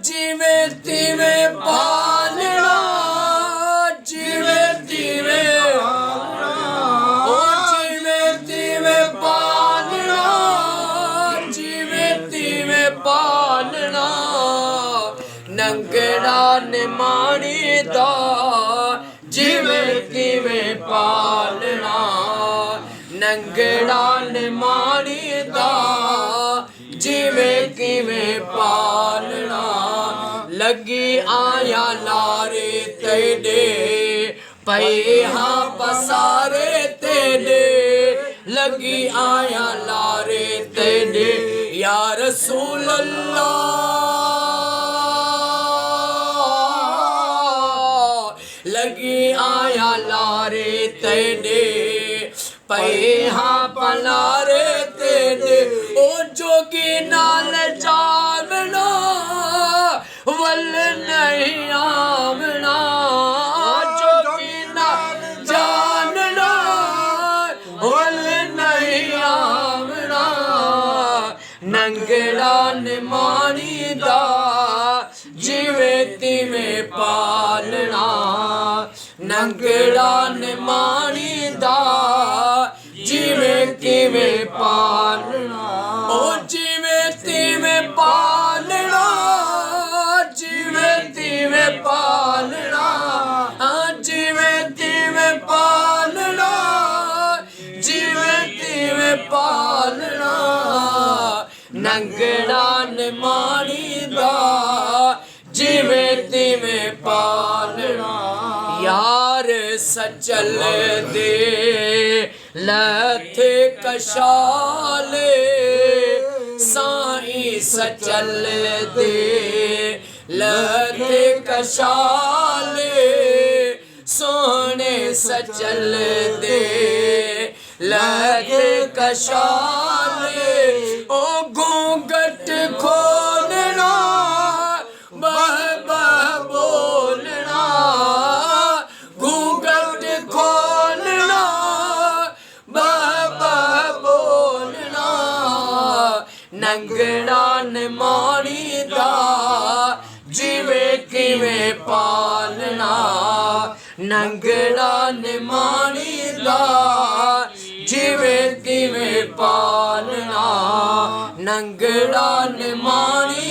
ਜਿਵੇਂ ਤਿਵੇਂ ਪਾਲਣਾ, ਜਿਵੇਂ ਤਿਵੇਂ ਓ ਜਿਵੇਂ ਤਿਵੇਂ ਪਾਲਣਾ, ਜਿਵੇਂ ਤਿਵੇਂ ਪਾਲਣਾ। ਨੰਗੜਾ ਨਿਮਾਣੀ ਦਾ ਜਿਵੇਂ ਤਿਵੇਂ ਪਾਲਣਾ, ਨੰਗੜਾ ਨਿਮਾਣੀ ਦਾ ਜਿਵੇਂ ਕਿਵੇਂ ਪਾਲਣਾ। ਲੱਗੀ ਆਇਆ ਲਾਰੇ ਤੇਡੇ, ਪਏ ਹਾਂ ਪਸਾਰੇ ਤੇਡੇ। ਲੱਗੀ ਆਇਆ ਲਾਰੇ ਤੇਡੇ ਯਾ ਰਸੂਲ ਅੱਲਾਹ। लगी आया लारे तेरे, पए हाँ पलारे तेरे। ओ जोगी नाल जावना, वल नहीं आवना। जोगी नाल जानना, वल नहीं आवना। नंगड़ा निमानी दा जिवें तिवें पालना, नंगड़ा निमाणी दा जिवें तिवें पालना। ओ जिवें तिवें पालना, जिवें तिवें पालना, जिवें तिवें पालना, जिवें तिवें पालना। नंगड़ा निमाणी दा जिवें तिवें पालना। यार सचल दे लथे कशाले, साईं सचल दे लथे कशाले। सोने सचल दे लथे कशाले। ओ घूंघट खोलना, बह बह बोलना। घूंघट खोलना, बह बह बोलना। नंगड़ा निमाणी दा जिवें किवें पालना, नंगड़ा निमाणी दा जिवें किवें पालना। नंगड़ा निमाणी